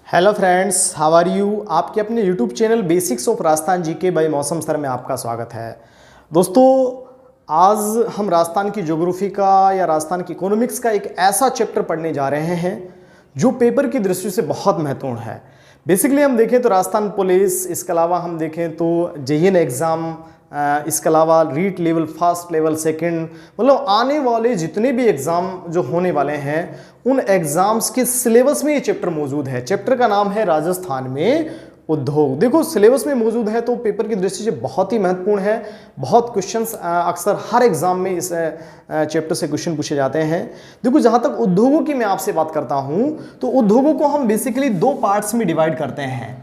Hello friends, how are you. आपके अपने YouTube channel basics of Rajasthan GK by Mausam sir में आपका स्वागत है। दोस्तों, आज हम राजस्थान की ज्योग्राफी का या राजस्थान की इकोनॉमिक्स का एक ऐसा चैप्टर पढ़ने जा रहे हैं जो पेपर की दृष्टि से बहुत महत्वपूर्ण है। बेसिकली हम देखें तो राजस्थान पुलिस, इसके अलावा हम देखें तो जेईएन एग्ज़ाम, इसके अलावा REET level first, level second, मतलब आने वाले जितने भी एग्ज़ाम जो होने वाले हैं उन एग्ज़ाम्स के सिलेबस में ये चैप्टर मौजूद है। चैप्टर का नाम है राजस्थान में उद्योग। देखो, सिलेबस में मौजूद है तो पेपर की दृष्टि से बहुत ही महत्वपूर्ण है। बहुत क्वेश्चंस अक्सर हर एग्ज़ाम में इस चैप्टर से क्वेश्चन पूछे जाते हैं। देखो, जहाँ तक उद्योगों की मैं आपसे बात करता हूँ तो उद्योगों को हम बेसिकली दो पार्ट्स में डिवाइड करते हैं।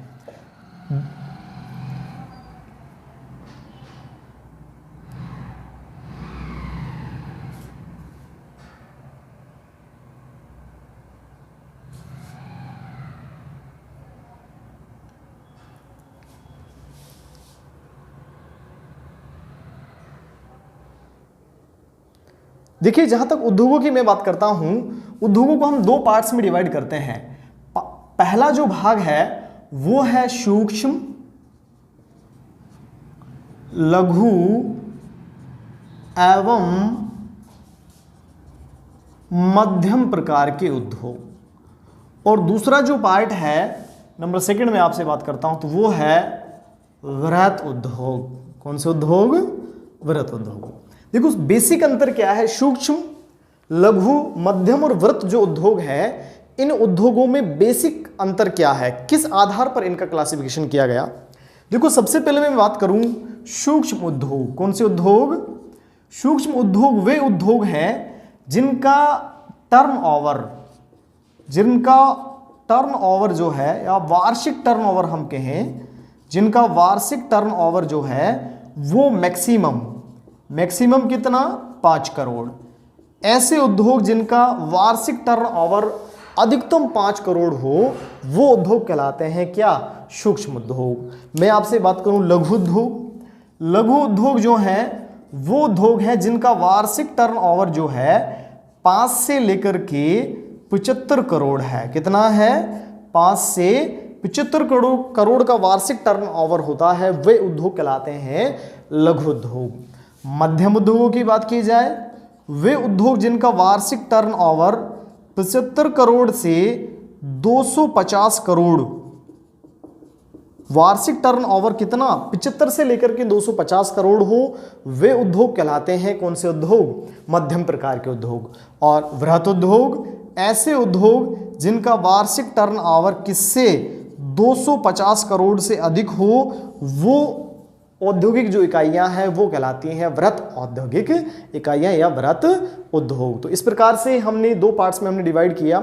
देखिए, जहां तक उद्योगों की मैं बात करता हूं, उद्योगों को हम दो पार्ट्स में डिवाइड करते हैं। पहला जो भाग है वो है सूक्ष्म, लघु एवं मध्यम प्रकार के उद्योग। और दूसरा जो पार्ट है, नंबर सेकंड में आपसे बात करता हूं, तो वो है वृहत उद्योग। कौन से उद्योग? वृहत उद्योग। देखो, बेसिक अंतर क्या है? सूक्ष्म, लघु, मध्यम और वृहत जो उद्योग है, इन उद्योगों में बेसिक अंतर क्या है, किस आधार पर इनका क्लासिफिकेशन किया गया? देखो, सबसे पहले मैं बात करूं सूक्ष्म उद्योग। कौन से उद्योग? सूक्ष्म उद्योग वे उद्योग हैं जिनका टर्नओवर जो है, या वार्षिक टर्नओवर हम कहें, जिनका वार्षिक टर्नओवर जो है वो मैक्सिमम कितना? 5 करोड़। ऐसे उद्योग जिनका वार्षिक टर्नओवर अधिकतम 5 करोड़ हो, वो उद्योग कहलाते हैं क्या? सूक्ष्म उद्योग। मैं आपसे बात करूं लघु उद्योग। लघु उद्योग जो है वो उद्योग है जिनका वार्षिक टर्नओवर जो है 5 से लेकर के 75 करोड़ है। कितना है? 5 से 75 करोड़ का वार्षिक टर्नओवर होता है, वे उद्योग कहलाते हैं लघु उद्योग। मध्यम उद्योगों की बात की जाए, वे उद्योग जिनका वार्षिक टर्नओवर 75 करोड़ से 250 करोड़, वार्षिक टर्नओवर कितना? 75 से लेकर के 250 करोड़ हो, वे उद्योग कहलाते हैं कौन से उद्योग? मध्यम प्रकार के उद्योग। और वृहत उद्योग ऐसे उद्योग जिनका वार्षिक टर्नओवर किससे? 250 करोड़ से अधिक हो, वो औद्योगिक जो इकाइयां हैं वो कहलाती हैं वृहत औद्योगिक इकाइयां या वृहत उद्योग। तो इस प्रकार से हमने दो पार्ट्स में डिवाइड किया,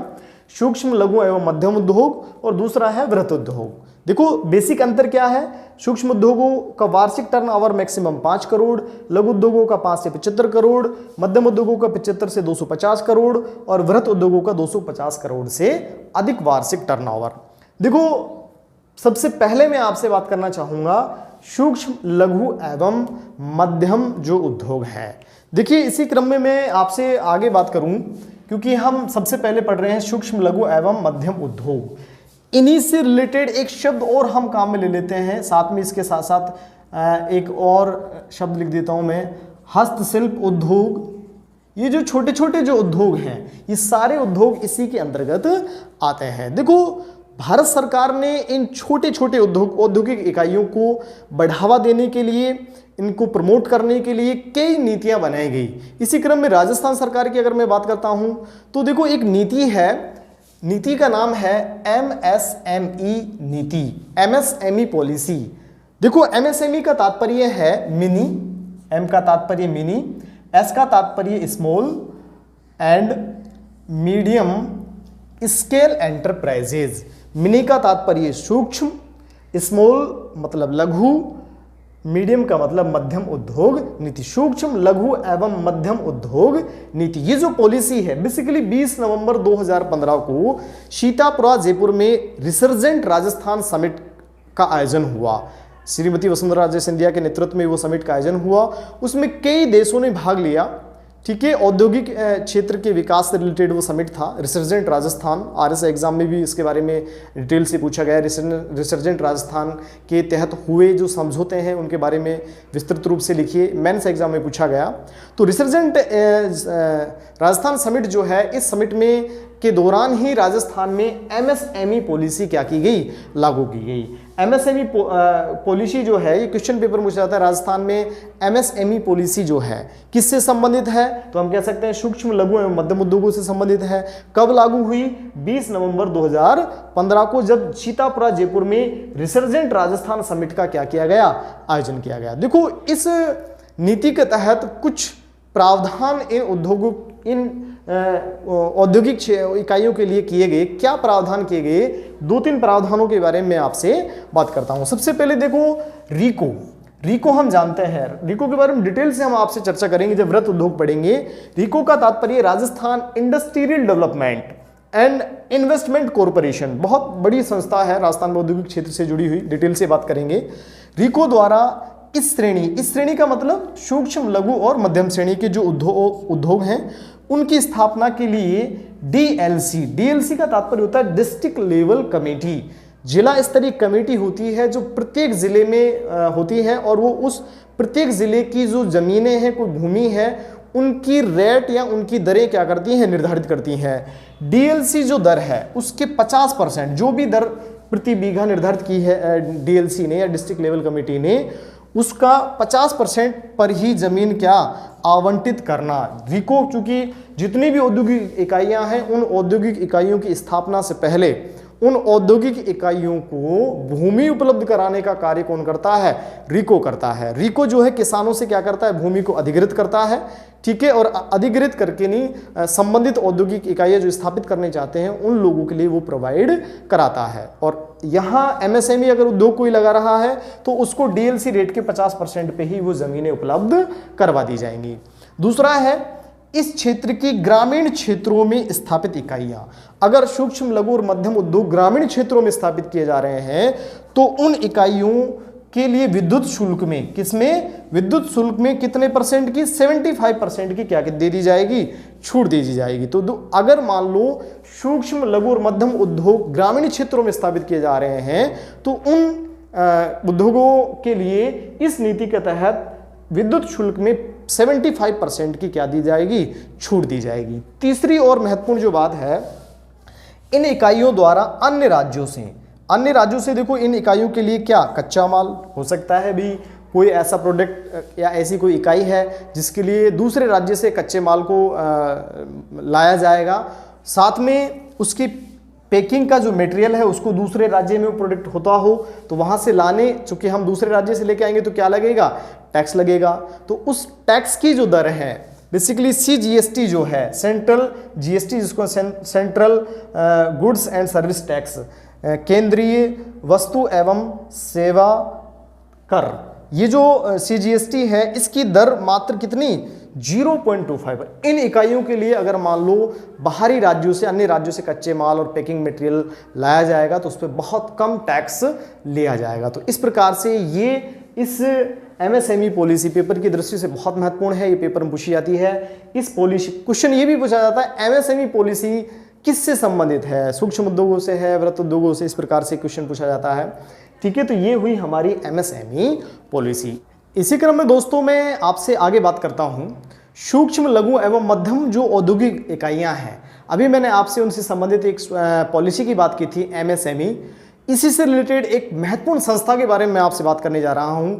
सूक्ष्म, लघु एवं मध्यम उद्योग, और दूसरा है वृहत उद्योग। देखो, बेसिक अंतर क्या है? सूक्ष्म उद्योगों का वार्षिक टर्नओवर मैक्सिमम 5 करोड़, लघु उद्योगों का 5 से 75 करोड़, मध्यम उद्योगों का 75 से 250 करोड़ और वृहत उद्योगों का 250 करोड़ से अधिक वार्षिक टर्नओवर। देखो, सबसे पहले मैं आपसे बात करना चाहूंगा सूक्ष्म, लघु एवं मध्यम जो उद्योग है। देखिए, इसी क्रम में मैं आपसे आगे बात करूं, क्योंकि हम सबसे पहले पढ़ रहे हैं सूक्ष्म, लघु एवं मध्यम उद्योग। इन्हीं से रिलेटेड एक शब्द और हम काम में ले लेते हैं, साथ में इसके साथ साथ एक और शब्द लिख देता हूं मैं, हस्तशिल्प उद्योग। ये जो छोटे छोटे जो उद्योग हैं, ये सारे उद्योग इसी के अंतर्गत आते हैं। देखो, भारत सरकार ने इन छोटे छोटे औद्योगिक इकाइयों को बढ़ावा देने के लिए, इनको प्रमोट करने के लिए कई नीतियां बनाई गई। इसी क्रम में राजस्थान सरकार की अगर मैं बात करता हूं तो देखो, एक नीति है, नीति का नाम है MSME नीति, MSME पॉलिसी। देखो, MSME का तात्पर्य है मिनी, M का तात्पर्य मिनी, S का तात्पर्य small and medium scale enterprises. Mini का तात्पर्य सूक्ष्म, स्मॉल मतलब लघु, मीडियम का मतलब मध्यम उद्योग नीति। सूक्ष्म, लघु एवं मध्यम उद्योग नीति, ये जो पॉलिसी है बेसिकली 20 नवंबर 2015 को सीतापुरा, जयपुर में रिसर्जेंट राजस्थान समिट का आयोजन हुआ। श्रीमती वसुंधरा राजे सिंधिया के नेतृत्व में वो समिट का आयोजन हुआ। उसमें कई देशों ने भाग लिया, ठीक है। औद्योगिक क्षेत्र के विकास से रिलेटेड वो समिट था। रिसर्जेंट राजस्थान, आरएस एग्जाम में भी इसके बारे में डिटेल से पूछा गया है। रिसर्जेंट राजस्थान के तहत हुए जो समझौते हैं उनके बारे में विस्तृत रूप से लिखिए, मेंस एग्जाम में पूछा गया। तो रिसर्जेंट राजस्थान समिट जो है, इस समिट में के दौरान ही राजस्थान में एमएसएमई पॉलिसी क्या की गई, लागू की गई। एमएसएमई पॉलिसी जो है, ये क्वेश्चन पेपर मुझे आता है, राजस्थान में एमएसएमई पॉलिसी जो है किससे संबंधित है, तो हम कह सकते हैं सूक्ष्म लघु एवं मध्यम उद्योगों से संबंधित है। कब लागू हुई, 20 नवंबर 2015 को, जब सीतापुरा जयपुर में रिसर्जेंट राजस्थान समिट का क्या किया गया, आयोजन किया गया। देखो, इस नीति के तहत कुछ प्रावधान इन औद्योगिक इकाइयों के लिए किए गए। क्या प्रावधान किए गए, 2-3 प्रावधानों के बारे में आपसे बात करता हूं। सबसे पहले देखो, रीको हम जानते हैं, रीको के बारे में डिटेल से हम आपसे चर्चा करेंगे जब वृहत उद्योग पढ़ेंगे। रीको का तात्पर्य Rajasthan industrial development and investment corporation, बहुत बड़ी संस्था है राजस्थान में औद्योगिक क्षेत्र से जुड़ी हुई, डिटेल से बात करेंगे। रीको द्वारा इस श्रेणी का मतलब सूक्ष्म लघु और मध्यम श्रेणी के जो उद्योग हैं उनकी स्थापना के लिए डीएलसी का तात्पर्य होता है डिस्ट्रिक्ट लेवल कमेटी, जिला स्तरीय कमेटी होती है जो प्रत्येक जिले में होती है, और वो उस प्रत्येक जिले की जो जमीनें हैं, कोई भूमि है, उनकी रेट या उनकी दरें क्या करती हैं, निर्धारित करती हैं। डीएलसी जो दर है उसके 50%, जो भी दर प्रति बीघा निर्धारित की है डीएलसी ने या डिस्ट्रिक्ट लेवल कमेटी ने, उसका 50% पर ही जमीन क्या आवंटित करना। रीको चूंकि जितनी भी औद्योगिक इकाइयां हैं, उन औद्योगिक इकाइयों की स्थापना से पहले उन औद्योगिक इकाइयों को भूमि उपलब्ध कराने का कार्य कौन करता है, रीको करता है। रीको जो है किसानों से क्या करता है, भूमि को अधिग्रहित करता है, ठीक है, और अधिग्रहित करके नहीं संबंधित औद्योगिक इकाइयां जो स्थापित करने चाहते हैं उन लोगों के लिए वो प्रोवाइड कराता है। और यहाँ एमएसएमई अगर उद्योग कोई लगा रहा है तो उसको डीएलसी रेट के 50% पे ही वो जमीनें उपलब्ध करवा दी जाएंगी। दूसरा है, इस क्षेत्र की ग्रामीण क्षेत्रों में स्थापित इकाइयां, अगर सूक्ष्म लघु और मध्यम उद्योग ग्रामीण क्षेत्रों में स्थापित किए जा रहे हैं तो उन इकाइयों के लिए विद्युत शुल्क में, किसमें, विद्युत शुल्क में कितने परसेंट की, 75% की क्या दे दी जाएगी, छूट दे दी जाएगी। तो अगर मान लो सूक्ष्म लघु और मध्यम उद्योग ग्रामीण क्षेत्रों में स्थापित किए जा रहे हैं तो उन उद्योगों के लिए इस नीति के तहत विद्युत शुल्क में 75% की क्या दी जाएगी, छूट दी जाएगी। तीसरी और महत्वपूर्ण जो बात है, इन इकाइयों द्वारा अन्य राज्यों से देखो, इन इकाइयों के लिए क्या कच्चा माल हो सकता है भी, कोई ऐसा प्रोडक्ट या ऐसी कोई इकाई है जिसके लिए दूसरे राज्य से कच्चे माल को लाया जाएगा, साथ में उसकी पैकिंग का जो मटेरियल है उसको दूसरे राज्य में प्रोडक्ट होता हो, तो वहाँ से लाने, चूँकि हम दूसरे राज्य से लेके आएंगे तो क्या लगेगा, टैक्स लगेगा। तो उस टैक्स की जो दर है बेसिकली सीजीएसटी जो है, सेंट्रल जीएसटी जिसको central goods and service tax, केंद्रीय वस्तु एवं सेवा कर, ये जो सीजीएसटी है इसकी दर मात्र कितनी, 0.25। इन इकाइयों के लिए अगर मान लो बाहरी राज्यों से, अन्य राज्यों से कच्चे माल और पैकिंग मटेरियल लाया जाएगा तो उस पर बहुत कम टैक्स लिया जाएगा। तो इस प्रकार से ये इस एमएसएमई पॉलिसी पेपर की दृष्टि से बहुत महत्वपूर्ण है, ये पेपर में पूछी जाती है। इस पॉलिसी क्वेश्चन ये भी पूछा जाता है, एमएसएमई पॉलिसी किससे संबंधित है, सूक्ष्म उद्योगों से है, वृहत उद्योगों से, इस प्रकार से क्वेश्चन पूछा जाता है, ठीक है। तो ये हुई हमारी एमएसएमई पॉलिसी। इसी क्रम में दोस्तों मैं आपसे आगे बात करता हूं, सूक्ष्म लघु एवं मध्यम जो औद्योगिक इकाइयां हैं, अभी मैंने आपसे उनसे संबंधित एक पॉलिसी की बात की थी एमएसएमई, इसी से रिलेटेड एक महत्वपूर्ण संस्था के बारे में मैं आपसे बात करने जा रहा हूं।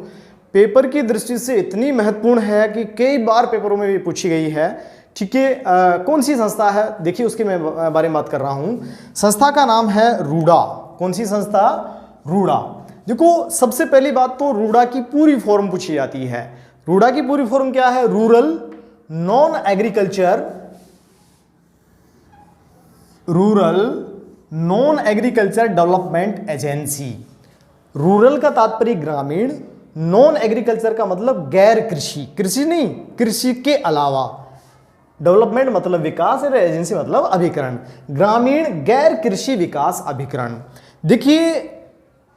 पेपर की दृष्टि से इतनी महत्वपूर्ण है कि कई बार पेपरों में भी पूछी गई है, ठीक है। कौन सी संस्था है, देखिए उसके मैं बारे में बात कर रहा हूं। संस्था का नाम है रूडा। कौन सी संस्था, रूडा। देखो सबसे पहली बात तो रूडा की पूरी फॉर्म पूछी जाती है। रूडा की पूरी फॉर्म क्या है, rural non agriculture development agency. Rural का तात्पर्य ग्रामीण, नॉन एग्रीकल्चर का मतलब गैर कृषि, कृषि नहीं, कृषि के अलावा, डेवलपमेंट मतलब विकास और एजेंसी मतलब अभिकरण, ग्रामीण गैर कृषि विकास अभिकरण। देखिए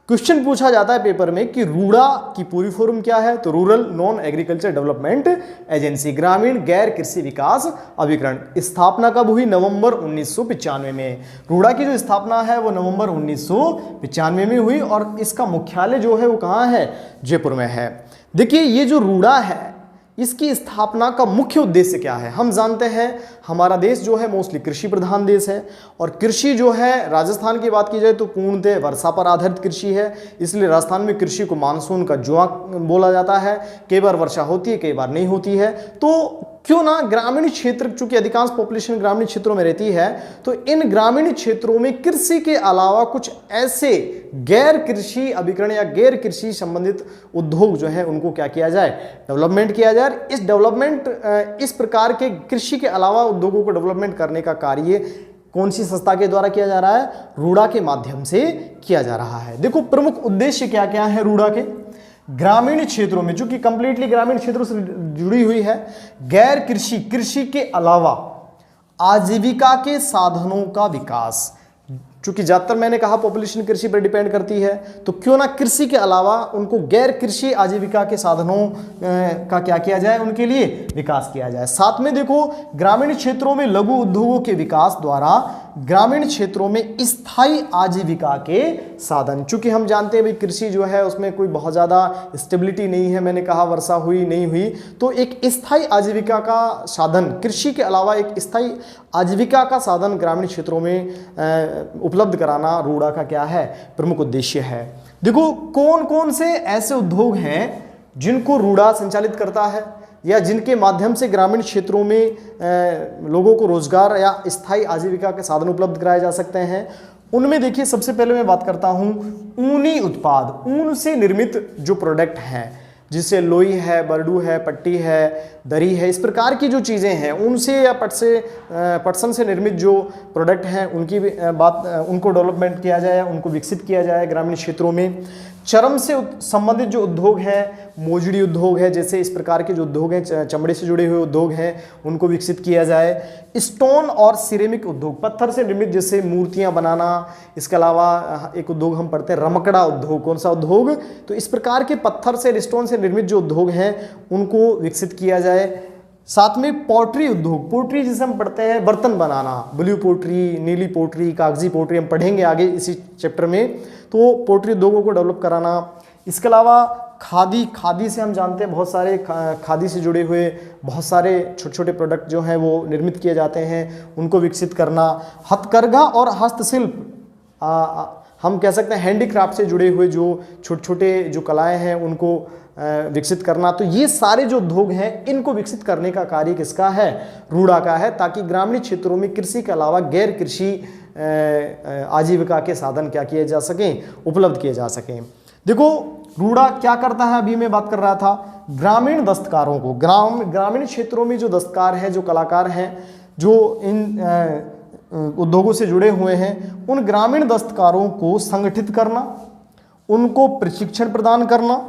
क्वेश्चन पूछा जाता है पेपर में कि रूडा की पूरी फॉर्म क्या है, तो rural non agriculture development agency, ग्रामीण गैर कृषि विकास अभिकरण। स्थापना कब हुई? नवंबर 1995 में। रूडा की जो स्थापना है वो नवंबर 1995 में हुई और इसका मुख्यालय जो है वो कहाँ है? जयपुर में है। देखिए ये जो रूडा है इसकी स्थापना का मुख्य उद्देश्य क्या है? हम जानते हैं हमारा देश जो है मोस्टली कृषि प्रधान देश है और कृषि जो है, राजस्थान की बात की जाए तो पूर्णतः वर्षा पर आधारित कृषि है, इसलिए राजस्थान में कृषि को मानसून का जुआ बोला जाता है। कई बार वर्षा होती है, कई बार नहीं होती है। तो क्यों ना ग्रामीण क्षेत्र, चूंकि अधिकांश पॉपुलेशन ग्रामीण क्षेत्रों में रहती है, तो इन ग्रामीण क्षेत्रों में कृषि के अलावा कुछ ऐसे गैर कृषि अभिकरण या गैर कृषि संबंधित उद्योग जो है उनको क्या किया जाए? डेवलपमेंट किया जाए। इस डेवलपमेंट, इस प्रकार के कृषि के अलावा उद्योगों को डेवलपमेंट करने का कार्य कौन सी संस्था के द्वारा किया जा रहा है? रूडा के माध्यम से किया जा रहा है। देखो प्रमुख उद्देश्य क्या क्या है रूडा के? ग्रामीण क्षेत्रों में, जो कि कंप्लीटली ग्रामीण क्षेत्रों से जुड़ी हुई है, गैर कृषि, कृषि के अलावा आजीविका के साधनों का विकास। चूंकि ज्यादातर मैंने कहा पॉपुलेशन कृषि पर डिपेंड करती है, तो क्यों ना कृषि के अलावा उनको गैर कृषि आजीविका के साधनों का क्या किया जाए? उनके लिए विकास किया जाए। साथ में देखो ग्रामीण क्षेत्रों में लघु उद्योगों के विकास द्वारा ग्रामीण क्षेत्रों में स्थायी आजीविका के साधन। चूंकि हम जानते हैं भाई कृषि जो है उसमें कोई बहुत ज़्यादा स्टेबिलिटी नहीं है, मैंने कहा वर्षा हुई नहीं हुई, तो एक स्थायी आजीविका का साधन, कृषि के अलावा एक स्थायी आजीविका का साधन ग्रामीण क्षेत्रों में उपलब्ध कराना रूडा का क्या है? प्रमुख उद्देश्य है। देखो कौन कौन से ऐसे उद्योग हैं जिनको रूडा संचालित करता है या जिनके माध्यम से ग्रामीण क्षेत्रों में लोगों को रोजगार या स्थायी आजीविका के साधन उपलब्ध कराए जा सकते हैं। उनमें देखिए सबसे पहले मैं बात करता हूं ऊनी उत्पाद, ऊन से निर्मित जो प्रोडक्ट हैं, जिससे लोई है, बरडू है, पट्टी है, दरी है, इस प्रकार की जो चीज़ें हैं ऊन से या पटसन से निर्मित जो प्रोडक्ट हैं उनकी उनको डेवलपमेंट किया जाए, उनको विकसित किया जाए ग्रामीण क्षेत्रों में। चर्म से संबंधित जो उद्योग है, मोजड़ी उद्योग है, जैसे इस प्रकार के जो उद्योग हैं, चमड़े से जुड़े हुए उद्योग हैं, उनको विकसित किया जाए। स्टोन और सिरेमिक उद्योग, पत्थर से निर्मित जैसे मूर्तियां बनाना। इसके अलावा एक उद्योग हम पढ़ते हैं रमकड़ा उद्योग। कौन सा उद्योग? तो इस प्रकार के पत्थर से, स्टोन से निर्मित जो उद्योग हैं उनको विकसित किया जाए। साथ में पोट्री उद्योग, पोट्री जिसे हम पढ़ते हैं बर्तन बनाना, ब्लू पोट्री, नीली पोट्री, कागजी पोट्री, हम पढ़ेंगे आगे इसी चैप्टर में। तो पोट्री उद्योगों को डेवलप कराना। इसके अलावा खादी, खादी से हम जानते हैं बहुत सारे खादी से जुड़े हुए बहुत सारे छोटे छोटे प्रोडक्ट जो हैं वो निर्मित किए जाते हैं, उनको विकसित करना। हथकरघा और हस्तशिल्प, हम कह सकते हैं हैंडीक्राफ्ट से जुड़े हुए जो छोटे छोटे जो कलाएं हैं उनको विकसित करना। तो ये सारे जो उद्योग हैं इनको विकसित करने का कार्य किसका है? रूडा का है, ताकि ग्रामीण क्षेत्रों में कृषि के अलावा गैर कृषि आजीविका के साधन क्या किए जा सकें? उपलब्ध किए जा सकें। देखो रूडा क्या करता है, अभी मैं बात कर रहा था ग्रामीण दस्तकारों को, ग्रामीण क्षेत्रों में जो दस्तकार हैं, जो कलाकार हैं, जो इन उद्योगों से जुड़े हुए हैं, उन ग्रामीण दस्तकारों को संगठित करना, उनको प्रशिक्षण प्रदान करना।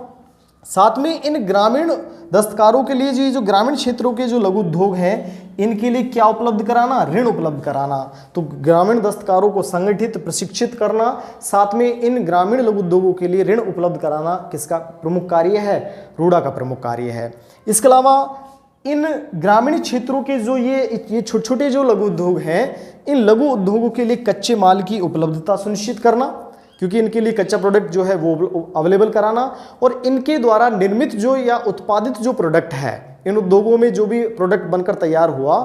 साथ में इन ग्रामीण दस्तकारों के लिए जो ग्रामीण क्षेत्रों के जो लघु उद्योग हैं इनके लिए क्या उपलब्ध कराना? ऋण उपलब्ध कराना। तो ग्रामीण दस्तकारों को संगठित, प्रशिक्षित करना, साथ में इन ग्रामीण लघु उद्योगों के लिए ऋण उपलब्ध कराना किसका प्रमुख कार्य है? रूडा का प्रमुख कार्य है। इसके अलावा इन ग्रामीण क्षेत्रों के जो ये छोटे छोटे जो लघु उद्योग हैं, इन लघु उद्योगों के लिए कच्चे माल की उपलब्धता सुनिश्चित करना, क्योंकि इनके लिए कच्चा प्रोडक्ट जो है वो अवेलेबल कराना, और इनके द्वारा निर्मित जो या उत्पादित जो प्रोडक्ट है, इन उद्योगों में जो भी प्रोडक्ट बनकर तैयार हुआ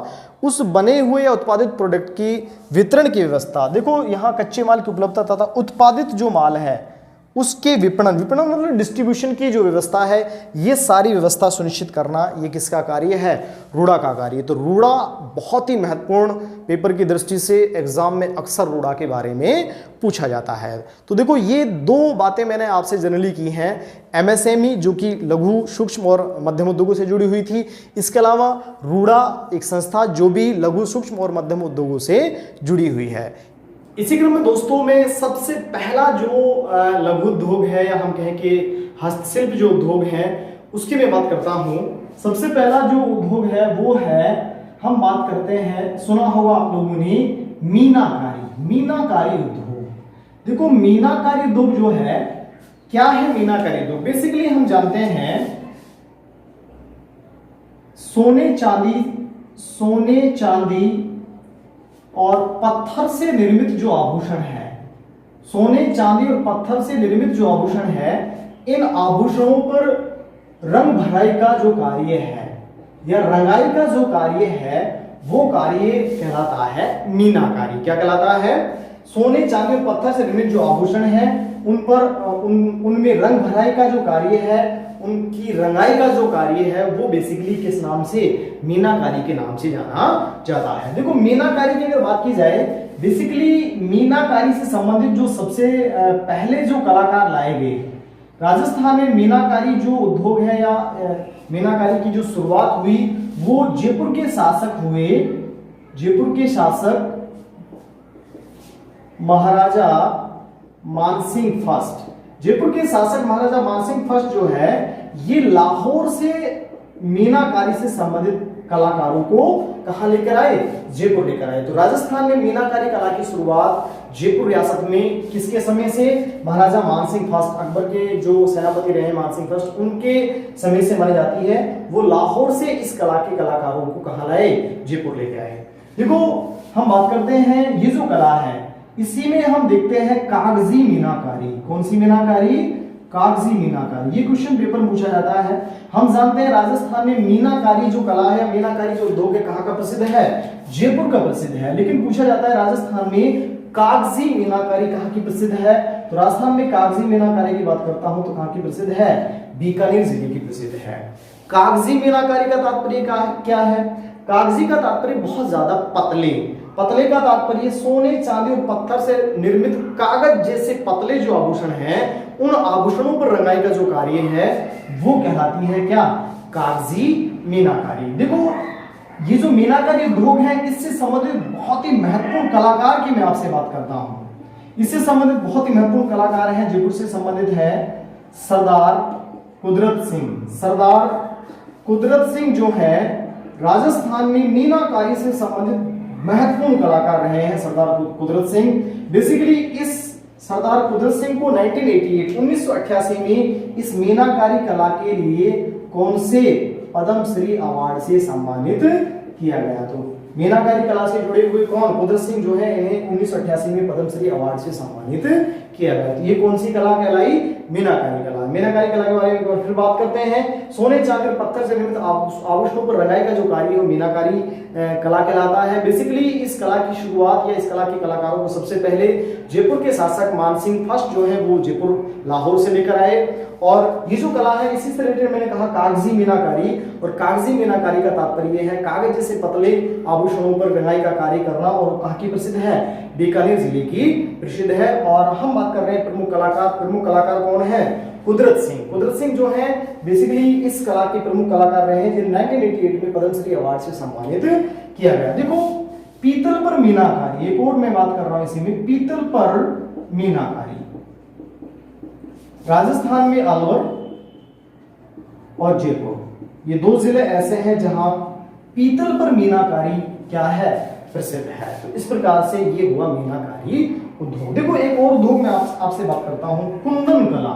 उस बने हुए या उत्पादित प्रोडक्ट की वितरण की व्यवस्था। देखो यहाँ कच्चे माल की उपलब्धता तथा उत्पादित जो माल है उसके विपणन मतलब डिस्ट्रीब्यूशन की जो व्यवस्था है, ये सारी व्यवस्था सुनिश्चित करना ये किसका कार्य है? रूडा का कार्य। तो रूडा बहुत ही महत्वपूर्ण, पेपर की दृष्टि से एग्जाम में अक्सर रूडा के बारे में पूछा जाता है। तो देखो ये दो बातें मैंने आपसे जनरली की हैं, एमएसएमई जो कि लघु सूक्ष्म और मध्यम उद्योगों से जुड़ी हुई थी, इसके अलावा रूडा एक संस्था जो भी लघु सूक्ष्म और मध्यम उद्योगों से जुड़ी हुई है। इसी क्रम में दोस्तों में सबसे पहला जो लघु उद्योग है या हम कहें कि हस्तशिल्प जो उद्योग है उसकी मैं बात करता हूं। सबसे पहला जो उद्योग है वो है, हम बात करते हैं, सुना होगा आप लोगों ने, मीनाकारी उद्योग। देखो मीनाकारी उद्योग जो है क्या है मीनाकारी उद्योग? बेसिकली हम जानते हैं सोने चांदी और पत्थर से निर्मित जो आभूषण है, सोने चांदी और पत्थर से निर्मित जो आभूषण है, इन आभूषणों पर रंग भराई का जो कार्य है या रंगाई का जो कार्य है वो कार्य कहलाता है मीनाकारी। क्या कहलाता है? सोने चांदी और पत्थर से निर्मित जो आभूषण है उन पर उनमें रंग भराई का जो कार्य है, उनकी रंगाई का जो कार्य है वो बेसिकली किस नाम से? मीनाकारी के नाम से जाना जाता है। देखो मीनाकारी की अगर बात की जाए, बेसिकली मीनाकारी से संबंधित जो सबसे पहले जो कलाकार लाए गए राजस्थान में, मीनाकारी जो उद्योग है या मीनाकारी की जो शुरुआत हुई वो जयपुर के शासक हुए, जयपुर के शासक महाराजा मानसिंह फर्स्ट। जयपुर के शासक महाराजा मानसिंह फर्स्ट जो है ये लाहौर से मीनाकारी से संबंधित कलाकारों को कहां लेकर आए? जयपुर लेकर आए। तो राजस्थान में मीनाकारी कला की शुरुआत जयपुर रियासत में किसके समय से? महाराजा मानसिंह फर्स्ट, अकबर के जो सेनापति रहे मानसिंह फर्स्ट, उनके समय से मानी जाती है। वो लाहौर से इस कला के कलाकारों को कहां लाए? जयपुर लेके आए। देखो हम बात करते हैं ये जो कला है इसी में हम देखते हैं कागजी मीनाकारी। कौन सी मीनाकारी? कागजी मीनाकारी। ये क्वेश्चन पेपर में पूछा जाता है। हम जानते हैं राजस्थान में मीनाकारी जो कला है, मीनाकारी जो उद्योग है कहाँ का प्रसिद्ध है? जयपुर का प्रसिद्ध है। लेकिन पूछा जाता है राजस्थान में कागजी मीनाकारी कहाँ की प्रसिद्ध है? तो राजस्थान में कागजी मीनाकारी की बात करता हूं तो कहाँ की प्रसिद्ध है? बीकानेर जिले की प्रसिद्ध है। कागजी मीनाकारी का तात्पर्य क्या है? कागजी का तात्पर्य बहुत ज्यादा पतले, पतले का तात्पर्य सोने चांदी और पत्थर से निर्मित कागज जैसे पतले जो आभूषण हैं उन आभूषणों पर रंगाई का जो कार्य है वो कहलाती है क्या? कागजी मीनाकारी। देखो ये जो मीनाकारी उद्योग है इससे संबंधित बहुत ही महत्वपूर्ण कलाकार की मैं आपसे बात करता हूं। इससे संबंधित बहुत ही महत्वपूर्ण कलाकार हैं, जयपुर से संबंधित है सरदार कुदरत सिंह। सरदार कुदरत सिंह जो है राजस्थान में मीनाकारी से संबंधित महत्वपूर्ण कलाकार रहे हैं सरदार कुदरत सिंह। बेसिकली इस सरदार कुदरत सिंह को 1988 में इस मीनाकारी कला के लिए कौन से पद्मश्री अवार्ड से सम्मानित किया गया? तो मीनाकारी कला से जुड़े हुए कौन? कुदरत सिंह जो है इन्हें 1988 में पद्मश्री अवार्ड से सम्मानित किया गया। तो ये कौन सी कला कहलाई? मीनाकारी कला। मीनाकारी कला के बारे में फिर बात करते हैं। सोने चांदी और पत्थर से निर्मित आभूषणों पर रंगाई का जो कार्य है मीनाकारी कला कहलाता है। बेसिकली इस कला की शुरुआत या इस कला के कलाकारों को सबसे पहले जयपुर के शासक मानसिंह फर्स्ट जो है वो जयपुर लाहौर से लेकर आए। और ये जो कला है इसी से रिलेटेड मैंने कहा कागजी मीनाकारी, और कागजी मीनाकारी का तात्पर्य है कागज जैसे पतले आभूषणों पर रंगाई का कार्य करना। और कहाँ की प्रसिद्ध है? बीकानेर जिले की प्रसिद्ध है। और हम बात कर रहे हैं प्रमुख कलाकार कौन है? कुदरत सिंह। कुदरत सिंह जो है बेसिकली इस कला के प्रमुख कलाकार रहे हैं जिन्हें 1988 में पद्मश्री अवार्ड से सम्मानित किया गया। देखो पीतल पर मीनाकारी, एक और मैं बात कर रहा हूं इसी में, पीतल पर मीनाकारी। राजस्थान में अलवर और जयपुर ये दो जिले ऐसे हैं जहां पीतल पर मीनाकारी क्या है? प्रसिद्ध है। तो इस प्रकार से ये हुआ मीनाकारी उद्योग। देखो एक और उद्योग में आपसे बात करता हूं, कुंदन कला।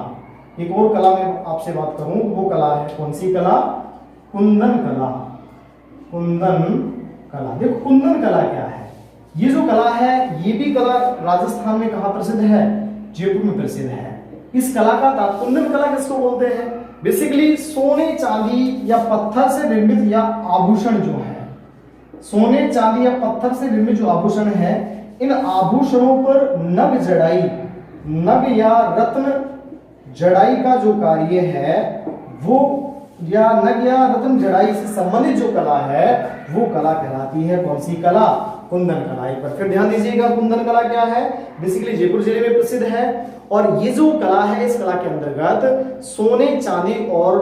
एक और कला में आपसे बात करूं वो कला है कौन सी कला? कुंदन कला। कुंदन कला। देखो कुंदन कला क्या है? ये जो कला है ये भी कला राजस्थान में कहां प्रसिद्ध है? जयपुर में प्रसिद्ध है। इस कला का कुंदन कला किसको बोलते हैं? बेसिकली सोने चांदी या पत्थर से निर्मित या आभूषण जो है, सोने चांदी या पत्थर से निर्मित जो आभूषण है इन आभूषणों पर नग जड़ाई, नग या रत्न जड़ाई का जो कार्य है वो, या नग या रत्न जड़ाई से संबंधित जो कला है वो कला कहलाती है कौन सी कला? कुंदन कला। एक बार फिर ध्यान दीजिएगा कुंदन कला क्या है? बेसिकली जयपुर जिले में प्रसिद्ध है। और ये जो कला है इस कला के अंतर्गत सोने चांदी और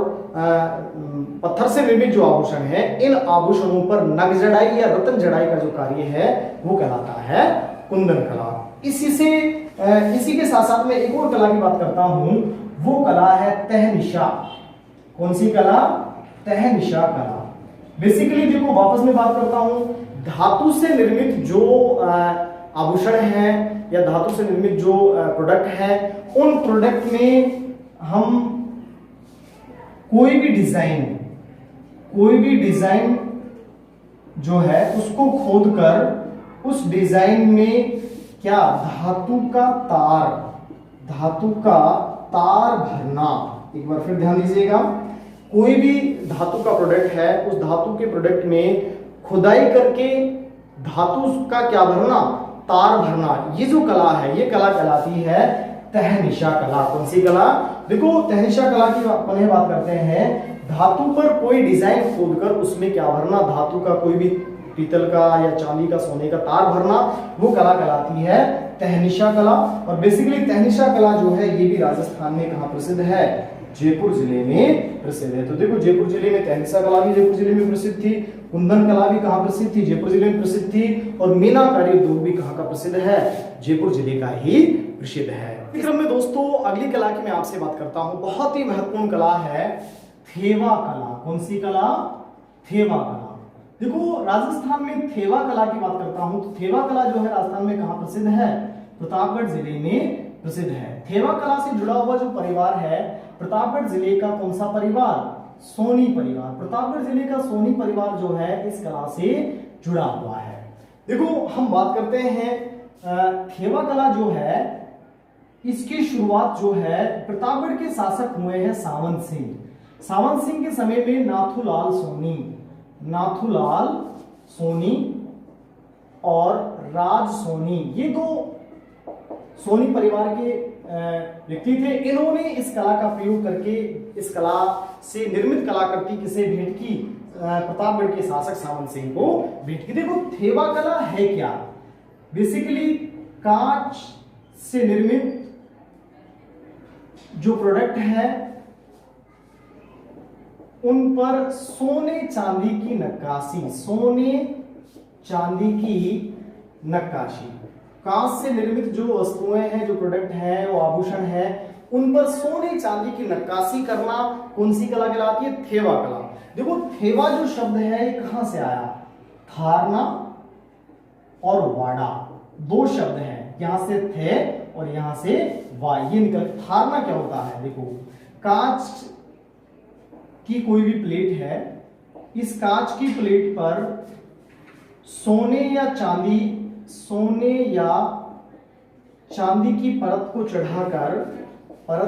पत्थर से निर्मित जो आभूषण है इन आभूषणों पर नग जड़ाई या रत्न जड़ाई का जो कार्य है वो कहलाता है कुंदन कला। इसी के साथ साथ में एक और कला की बात करता हूं, वो कला है तहनिशा। कौन सी कला? तहनिशा कला। बेसिकली देखो वापस में बात करता हूं, धातु से निर्मित जो आभूषण है या धातु से निर्मित जो प्रोडक्ट है उन प्रोडक्ट में हम कोई भी डिजाइन जो है उसको खोदकर उस डिजाइन में क्या धातु का तार भरना। एक बार फिर ध्यान दीजिएगा, कोई भी धातु का प्रोडक्ट है, उस धातु के प्रोडक्ट में खुदाई करके धातु का क्या भरना, तार भरना। ये जो कला है, ये कला कहलाती है तहनिशा कला। कौन सी कला? देखो, तहनिशा कला की अपन बात करते हैं, धातु पर कोई डिजाइन खोदकर उसमें क्या भरना, धातु का कोई भी पीतल का या चांदी का, सोने का तार भरना, वो कला कहलाती है तहनिशा कला। और बेसिकली तहनिशा कला जो है ये भी राजस्थान में कहाँ प्रसिद्ध है? जयपुर जिले में प्रसिद्ध है। तो देखो, जयपुर जिले में तहनिशा कला भी जयपुर जिले में प्रसिद्ध थी, कुंदन कला भी कहाँ प्रसिद्ध थी? जयपुर जिले में प्रसिद्ध थी। और मीनाकारी उद्योग भी कहाँ का प्रसिद्ध है? जयपुर जिले का ही प्रसिद्ध है। इस क्रम में दोस्तों अगली कला की मैं आपसे बात करता हूँ, बहुत ही महत्वपूर्ण कला है थेवा कला। कौन सी कला? थेवा कला। देखो, राजस्थान में थेवा कला की बात करता हूं तो थेवा कला जो है राजस्थान में कहां प्रसिद्ध है? प्रतापगढ़ जिले में प्रसिद्ध है। थेवा कला से जुड़ा हुआ जो परिवार है, प्रतापगढ़ जिले का कौन सा परिवार? सोनी परिवार। प्रतापगढ़ जिले का सोनी परिवार जो है इस कला से जुड़ा हुआ है। देखो, हम बात करते हैं थेवा कला जो है, इसकी शुरुआत जो है प्रतापगढ़ के शासक हुए हैं सावंत सिंह। सावंत सिंह के समय में नाथूलाल सोनी और राज सोनी, ये दो सोनी परिवार के व्यक्ति थे। इन्होंने इस कला का प्रयोग करके इस कला से निर्मित कलाकृति किसे भेंट की? प्रतापगढ़ के शासक सावंत सिंह को भेंट की। देखो, थेवा कला है क्या? बेसिकली कांच से निर्मित जो प्रोडक्ट है उन पर सोने चांदी की नक्काशी, कांच से निर्मित जो वस्तुएं हैं, जो प्रोडक्ट है, वो आभूषण है, उन पर सोने चांदी की नक्काशी करना कौन सी कला कहलाती है? थेवा कला। देखो, थेवा जो शब्द है ये कहां से आया? थारना और वाड़ा, दो शब्द हैं, यहां से थे और यहां से वा, ये निकल। थारना क्या होता है? देखो, कांच की कोई भी प्लेट है, इस कांच की प्लेट पर सोने या चांदी की परत को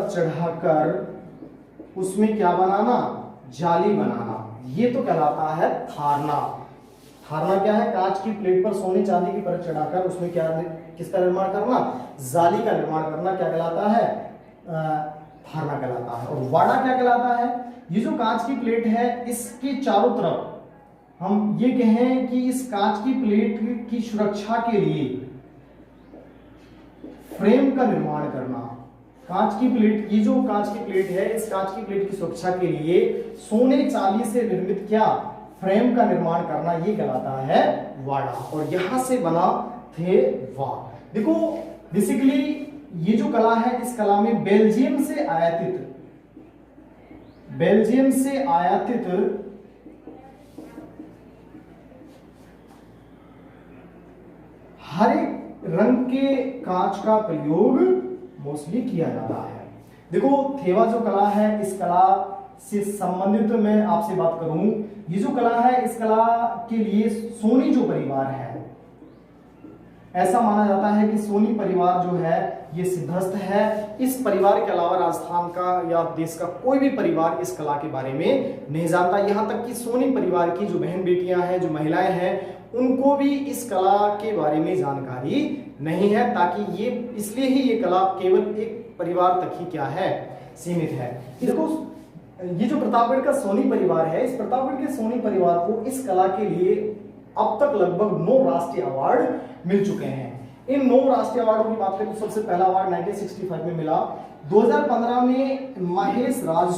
चढ़ाकर उसमें क्या बनाना? जाली बनाना। ये तो कहलाता है थारना। थारना क्या है? कांच की प्लेट पर सोने चांदी की परत चढ़ाकर उसमें क्या, किसका निर्माण करना? जाली का निर्माण करना। क्या कहलाता है? थारना कहलाता है। और वाड़ा क्या कहलाता है? ये जो कांच की प्लेट है, इसके चारों तरफ हम ये कहें कि इस कांच की प्लेट की सुरक्षा के लिए फ्रेम का निर्माण करना। कांच की प्लेट, ये जो कांच की प्लेट है, इस कांच की प्लेट की सुरक्षा के लिए सोने चांदी से निर्मित क्या? फ्रेम का निर्माण करना, ये कहलाता है वाड़ा। और यहां से बना थे वा। देखो, बेसिकली ये जो कला है, इस कला में बेल्जियम से आयातित हरे रंग के कांच का प्रयोग मोस्टली किया जाता है। देखो, थेवा जो कला है, इस कला से संबंधित मैं आपसे बात करूं, ये जो कला है, इस कला के लिए सोनी जो परिवार है, ऐसा माना जाता है कि सोनी परिवार जो है ये सिद्धस्थ है। इस परिवार के अलावा राजस्थान का या देश का कोई भी परिवार इस कला के बारे में नहीं जानता। यहाँ तक कि सोनी परिवार की जो बहन बेटियां हैं, जो महिलाएं हैं, उनको भी इस कला के बारे में जानकारी नहीं है, ताकि ये, इसलिए ही ये कला केवल एक परिवार तक ही क्या है? सीमित है। देखो, ये जो प्रतापगढ़ का सोनी परिवार है, इस प्रतापगढ़ के सोनी परिवार को इस कला के लिए अब तक लगभग 9 राष्ट्रीय अवार्ड मिल चुके हैं। इन 9 राष्ट्रीय अवार्डों की बात करें तो सबसे पहला अवार्ड 1965 में मिला। 2015 में महेश राज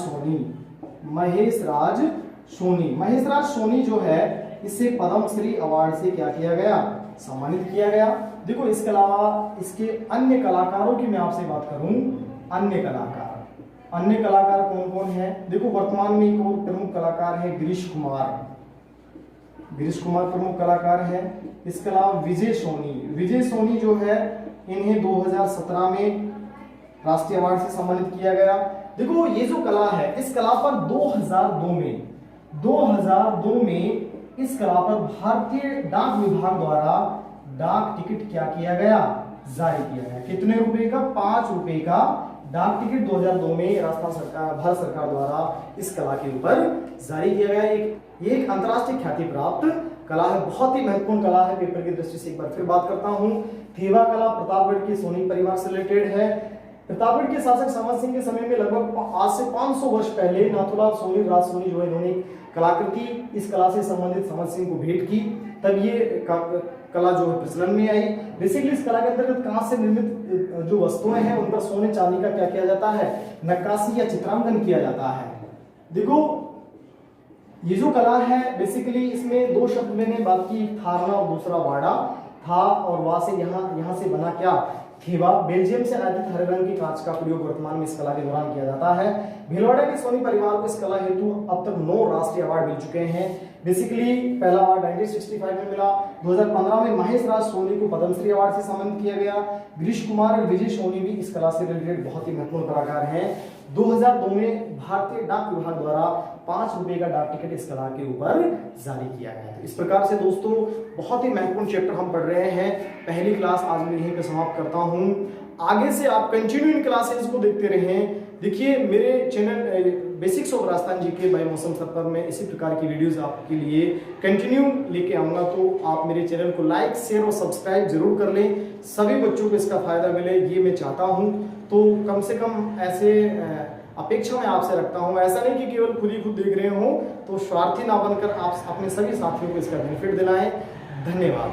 सोनी जो है, इसे पद्मश्री अवार्ड से क्या किया गया? सम्मानित किया गया। देखो, इसके अलावा इसके अन्य कलाकारों की मैं आपसे बात करूं, अन्य कलाकार कौन कौन है? देखो, वर्तमान में एक और प्रमुख कलाकार है गिरीश कुमार प्रमुख कलाकार है। इसके अलावा विजय सोनी जो है, इन्हें 2017 में राष्ट्रीय अवार्ड से सम्मानित किया गया। देखो ये जो कला है, इस कला पर 2002 में इस कला पर भारतीय डाक विभाग द्वारा डाक टिकट क्या किया गया, जारी किया गया। कितने रुपए का? 5 रुपए का डाक टिकट 2002 में राजस्थान सरकार, भारत सरकार द्वारा इस कला के ऊपर जारी किया गया। ये एक अंतर्राष्ट्रीय ख्याति प्राप्त कला है, बहुत ही महत्वपूर्ण कला है। पेपर की दृष्टि से एक बार फिर बात करता हूँ। थेवा कला प्रतापगढ़ के सोनी परिवार से रिलेटेड है। प्रतापगढ़ के शासक समर सिंह के समय में लगभग आज से 500 वर्ष पहले नाथूराम सोनी, राज सोनी जो इन्होंने कलाकृति इस कला से संबंधित समर सिंह को भेंट की, तब ये कला जो है प्रचलन में आई। बेसिकली इस कला के अंतर्गत कांच से निर्मित जो वस्तुएं हैं उन पर सोने चांदी का क्या किया जाता है, नक्काशी या चित्रांकन किया जाता है। देखो ये जो कला है बेसिकली इसमें 2 शब्द मैंने बात की, थारना और दूसरा वाड़ा। था और वा से यहाँ से बना क्या, थेवा। बेल्जियम से आयातित हरे रंग की कांच का प्रयोग वर्तमान में इस कला के दौरान किया जाता है। भीलवाड़ा के सोनी परिवार को इस कला हेतु अब तक 9 राष्ट्रीय अवार्ड मिल चुके हैं। बेसिकली पहला अवार्ड 1965 में मिला। 2015 में महेश राज सोनी को पद्मश्री अवार्ड से सम्मानित किया गया। गिरीश कुमार और विजय सोनी भी इस कला से रिलेटेड बहुत ही महत्वपूर्ण कलाकार हैं। 2002 में भारतीय डाक विभाग द्वारा 5 रुपए का डाक टिकट इस कला के ऊपर जारी किया गया है। इस प्रकार से दोस्तों बहुत ही महत्वपूर्ण चैप्टर हम पढ़ रहे हैं। पहली क्लास आज मैं यहीं पे समाप्त करता हूं। आगे से आप कंटिन्यू इन क्लासेस को देखते रहें। देखिए मेरे channel basics of Rajasthan GK by Mausam sir पर मैं इसी प्रकार की वीडियोस आपके लिए कंटिन्यू लेके आऊंगा, तो आप मेरे चैनल को लाइक, शेयर और सब्सक्राइब जरूर कर लें। सभी बच्चों को इसका फायदा मिले ये मैं चाहता हूं, तो कम से कम ऐसे अपेक्षा मैं आपसे रखता हूं। ऐसा नहीं कि केवल खुद ही खुद देख रहे हो, तो स्वार्थी ना बनकर आप अपने सभी साथियों को इसका बेनिफिट दिलाएं। धन्यवाद।